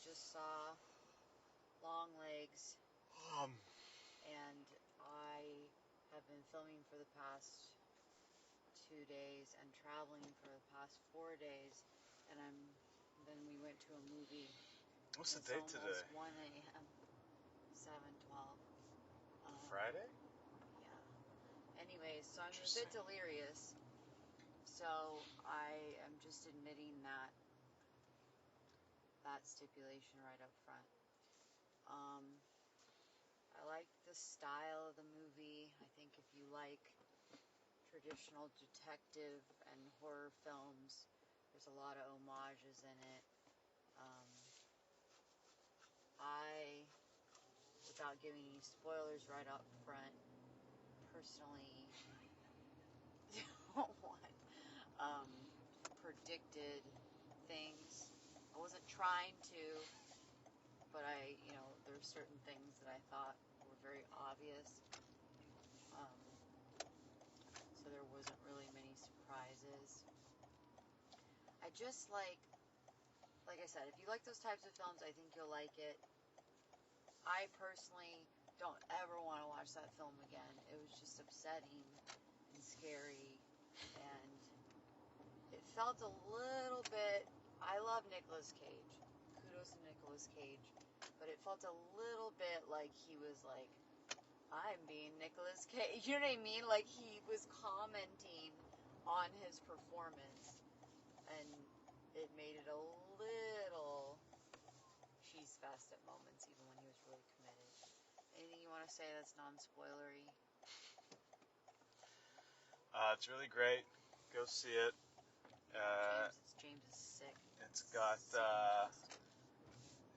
just saw Longlegs, Um, and I have been filming for the past 2 days and traveling for the past 4 days, and then we went to a movie. what's the It's date today? almost 1 a.m. 7:12. Friday? Yeah. Anyways, so I'm a Interesting. bit delirious. So I am just admitting that stipulation right up front. I like the style of the movie. I think if you like traditional detective and horror films, there's a lot of homages in it. I, without giving any spoilers right up front, personally don't want predicted things. I wasn't trying to, but there's certain things that I thought were very obvious. So there wasn't really many surprises. I just like I said, if you like those types of films, I think you'll like it. I personally don't ever want to watch that film again. It was just upsetting and scary, and it felt a little bit. I love Nicolas Cage. Kudos to Nicolas Cage. But it felt a little bit like he was like, I'm being Nicolas Cage. You know what I mean? Like he was commenting on his performance, and it made it a little cheese fest at moments, even when he was really committed. Anything you want to say that's non-spoilery? It's really great. Go see it. James is sick. It's got, Sick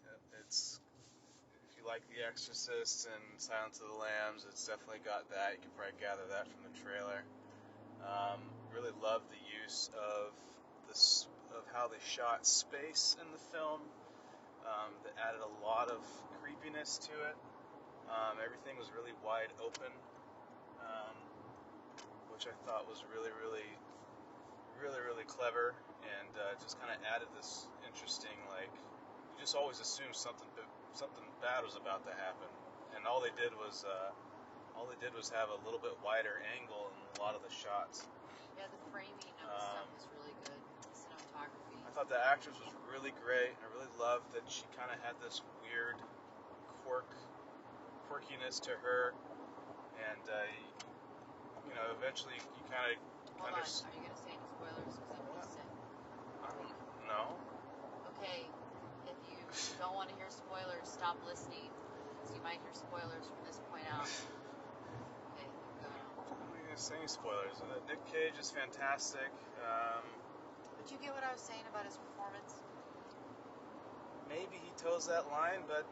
and twisted. it's, if you like The Exorcist and Silence of the Lambs, it's definitely got that. You can probably gather that from the trailer. Really love the use of how they shot space in the film. That added a lot of creepiness to it. Everything was really wide open, which I thought was really, really, really, really clever, and just kind of added this interesting, like, you just always assume something bad was about to happen, and all they did was have a little bit wider angle in a lot of the shots. Yeah, the framing of the stuff was really good. The cinematography. I thought the actress was really great. I really loved that she kind of had this weird quirkiness to her, and eventually you kind of Hold on. Are you going to say any spoilers? Because I'm going to sit. No. Okay. If you don't want to hear spoilers, stop listening. So you might hear spoilers from this point out. Okay, go on. I'm not going to say any spoilers. Nick Cage is fantastic. Did you get what I was saying about his performance? Maybe he toes that line, but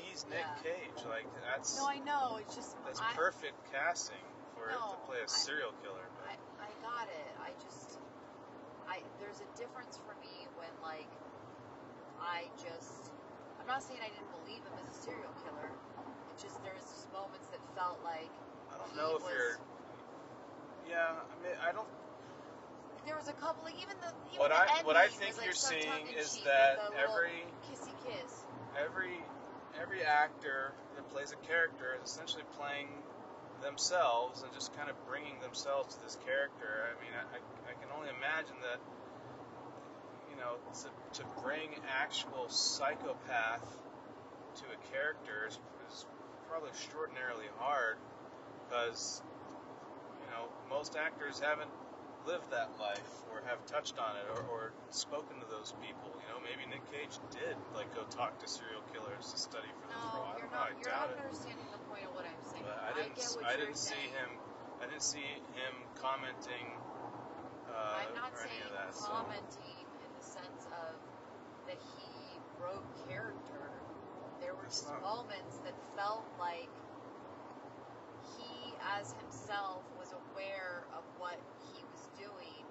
he's Nick Cage. Like that's. No, I know. It's just that's perfect casting for him to play a serial killer. But I got it. There's a difference for me when I'm not saying I didn't believe him as a serial killer. It's just there's just moments that felt like I don't know if you're. Yeah, I mean I don't. There was a couple, what I think you're seeing is that every kissy kiss. Every actor that plays a character is essentially playing themselves and just kind of bringing themselves to this character. I mean, I can only imagine that to bring actual psychopath to a character is probably extraordinarily hard because most actors haven't lived that life or have touched on it or spoken to those people. Maybe Nick Cage did go talk to serial killers to study for this role. I don't know. I doubt it. You're not understanding the point of what I'm saying. But I didn't see him commenting. I'm not saying any of that, commenting in the sense of that he broke character. There were just moments that felt like he, as himself, was aware of what he was doing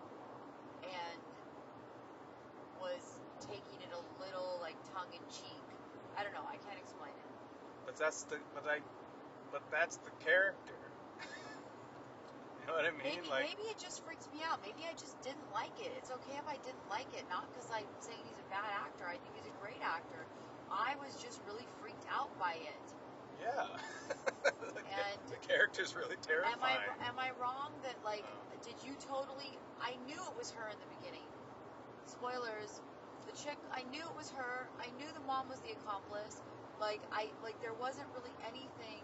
and was taking it a little tongue-in-cheek. I don't know. I can't explain it. But that's the character. You know what I mean? Maybe it just freaks me out. Maybe I just didn't like it. It's okay if I didn't like it, not because I'm saying he's a bad actor. I was just really freaked out by it. Yeah. And the character's really terrifying. Am I wrong that, like, No. did you totally... I knew it was her in the beginning. Spoilers. The chick, I knew it was her. I knew the mom was the accomplice. Like, there wasn't really anything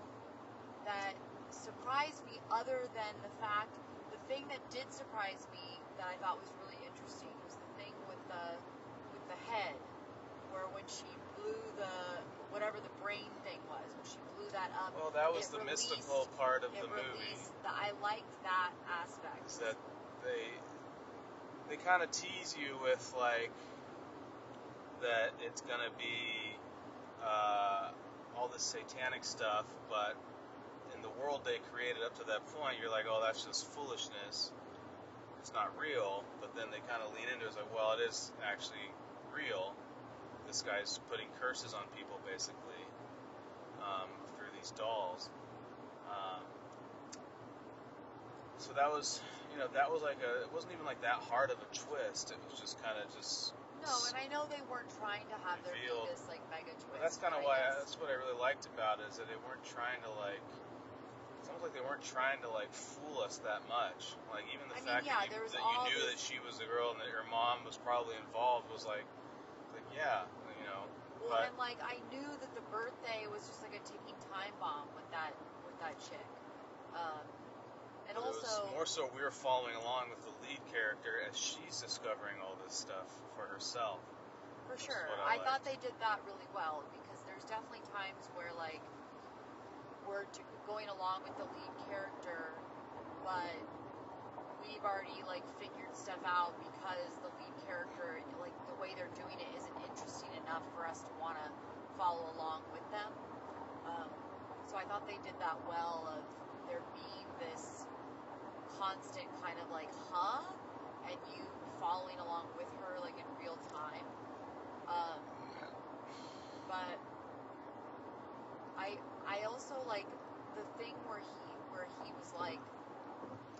that surprised me other than the fact... The thing that did surprise me that I thought was really interesting was the thing with the head, where when she blew whatever the brain thing was, when she blew that up. Well, that was the mystical part of the movie. I liked that aspect. Is that they kind of tease you with, like, that it's gonna be all this satanic stuff, but in the world they created up to that point, you're like, oh, that's just foolishness. It's not real. But then they kind of lean into it, it's like, well, it is actually real. This guy's putting curses on people, basically, through these dolls. So that was, that was like it wasn't even like that hard of a twist. It was just kind of just... No, and I know they weren't trying to have there be revealed. this, like, mega twist. But that's kind of why, that's what I really liked about it, is that they weren't trying to, like... It's almost like they weren't trying to, like, fool us that much. Like, even the fact that you knew that she was the girl and that her mom was probably involved was like yeah, Well, and, like, I knew that the birthday was just, like, a ticking time bomb with that chick. And but also... it was more so we were following along with the lead character as she's discovering all this stuff for herself. For sure. I thought they did that really well, because there's definitely times where, like, we're going along with the lead character, but we've already, like, figured stuff out because the lead character, like, the way they're doing it isn't interesting enough for us to want to follow along with them. So I thought they did that well, of there being this constant kind of like, and you following along with her, like, in real time. But I also like the thing where he was, like,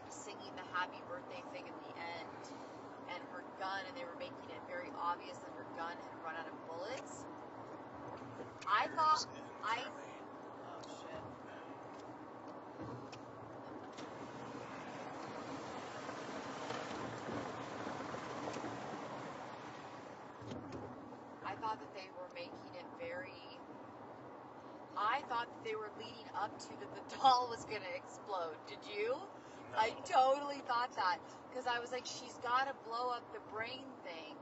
singing the happy birthday thing at the end, and her gun, and they were making it very obvious that her gun had run out of bullets. Oh shit. I thought that they were making it very... I thought that they were leading up to that the doll was going to explode. Did you? No. I totally thought that. Because I was like, she's got to blow up the brain thing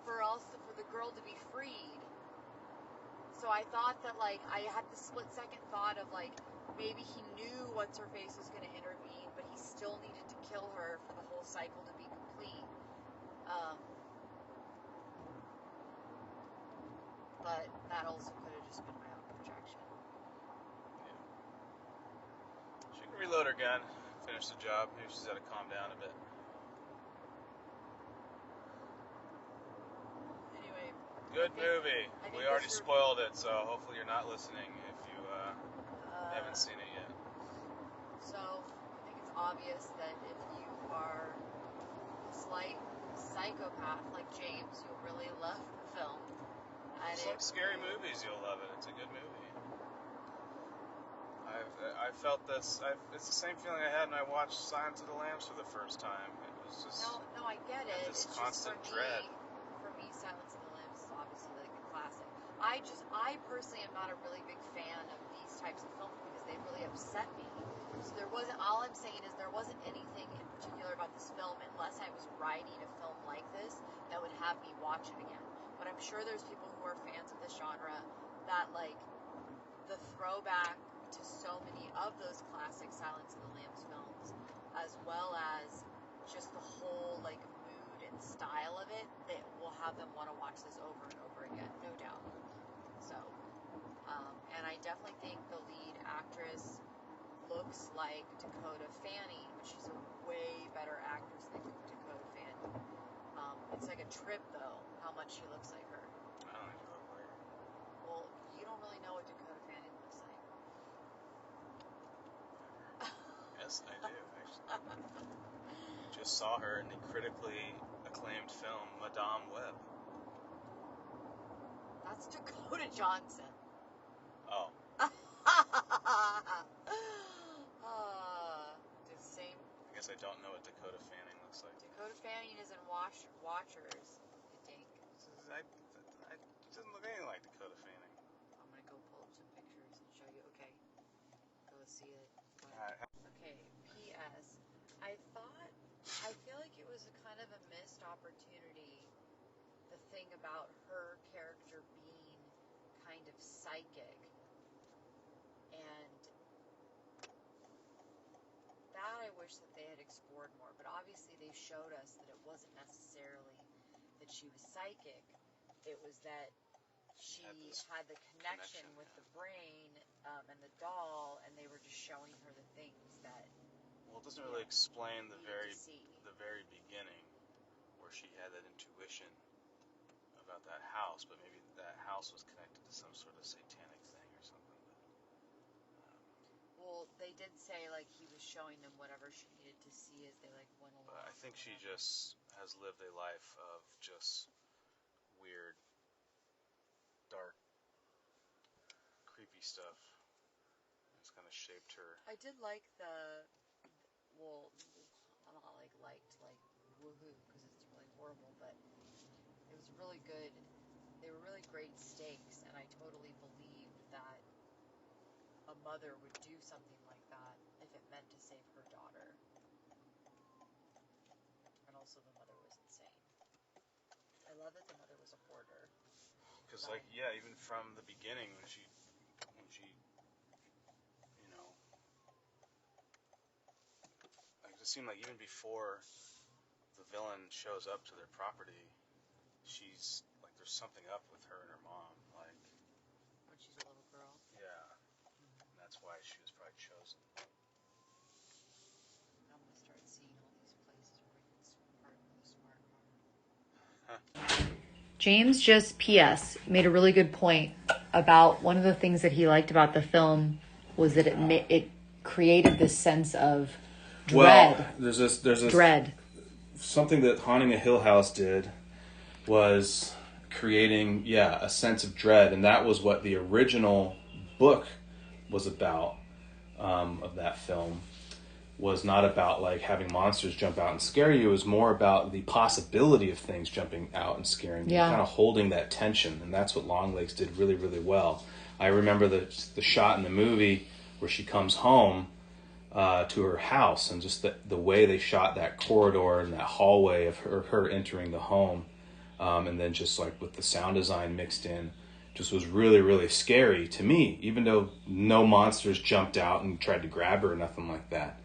for the girl to be freed. So I thought that, like, I had the split-second thought of, like, maybe he knew What's-Her-Face was going to intervene, but he still needed to kill her for the whole cycle to be complete. But that also could have just been my own projection. Yeah. She can reload her gun, finish the job. Maybe she's got to calm down a bit. Anyway. Good movie. We already spoiled it, so hopefully you're not listening if you haven't seen it yet. So, I think it's obvious that if you are a slight psychopath like James, you'll really love the film. If you like scary movies, you'll love it. It's a good movie. I felt this. It's the same feeling I had when I watched Silence of the Lambs for the first time. It was just... No, I get it. This It's constant just dread. For me, Silence of the Lambs is obviously, like, a classic. I personally am not a really big fan of these types of films because they really upset me. So all I'm saying is there wasn't anything in particular about this film, unless I was writing a film like this, that would have me watch it again. But I'm sure there's people who are fans of this genre that, like, the throwback to so many of those classic Silence of the Lambs films, as well as just the whole, like, mood and style of it, that will have them want to watch this over and over again, no doubt. So, and I definitely think the lead actress looks like Dakota Fanning, but she's a way better actress than Dakota Fanning. It's like a trip, though, how much she looks like her. I don't think you look like her. Well, you don't really know what Dakota Fanning looks like. Yes, I do, actually. Just saw her in the critically acclaimed film Madame Web. That's Dakota Dakota Johnson. Oh. The same. I guess I don't know what Dakota Fanning looks like. Dakota Fanning is in Watchers. I think. It doesn't look anything like Dakota Fanning. I'm gonna go pull up some pictures and show you. Okay. Go see it. Okay. P.S. I feel like it was a kind of a missed opportunity. The thing about her character being kind of psychic, and that I wish that they had explored more. But obviously they showed us that it wasn't necessarily that she was psychic. It was that she had the connection with the brain and the doll, and they were just showing her the things that. Well, it doesn't really explain the very beginning where she had that intuition about that house, but maybe that house was connected to some sort of satanic thing or something. Well, they did say like he was showing them whatever she needed to see as they like went along. But I think she just has lived a life of just weird, dark, creepy stuff. It's kind of shaped her. I did like well, I'm not liked woohoo because it's really horrible, but it was really good. They were really great stakes, and I totally believed that a mother would do something like that if it meant to save her daughter. And also the mother was insane. I love that the mother was a hoarder. Because even from the beginning when she it seemed like even before the villain shows up to their property, she's like there's something up with her and her mom, like when she's a little girl. Yeah, and that's why she was probably chosen. I'm gonna start seeing all these places where we can park with a smart car. James just P.S. made a really good point about one of the things that he liked about the film was that it created this sense of dread. Well, there's this dread. Something that Haunting a Hill House did was creating, a sense of dread, and that was what the original book was about. Of that film was not about like having monsters jump out and scare you. It was more about the possibility of things jumping out and scaring you, kind of holding that tension, and that's what Longlegs did really, really well. I remember the shot in the movie where she comes home to her house, and just the way they shot that corridor and that hallway of her entering the home, and then just like with the sound design mixed in, just was really, really scary to me, even though no monsters jumped out and tried to grab her or nothing like that.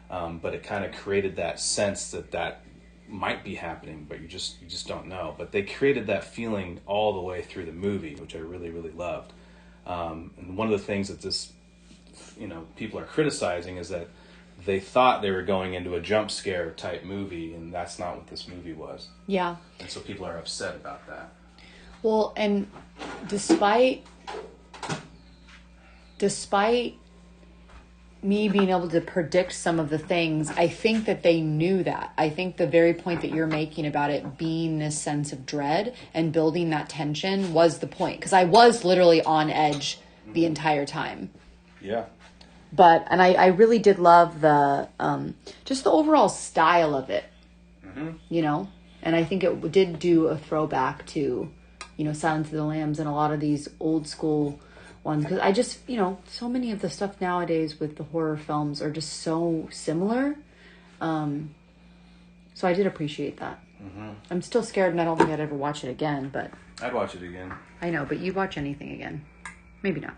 But it kind of created that sense that might be happening, but you just don't know. But they created that feeling all the way through the movie, which I really, really loved. And one of the things that people are criticizing is that they thought they were going into a jump scare type movie, and that's not what this movie was. Yeah. And so people are upset about that. Well, and despite me being able to predict some of the things, I think that they knew that. I think the very point that you're making about it being this sense of dread and building that tension was the point. Because I was literally on edge the entire time. Yeah. But, and I really did love the, just the overall style of it, and I think it did do a throwback to, Silence of the Lambs and a lot of these old school ones. Because I just, so many of the stuff nowadays with the horror films are just so similar. So I did appreciate that. Mm-hmm. I'm still scared and I don't think I'd ever watch it again, but. I'd watch it again. I know, but you'd watch anything again. Maybe not.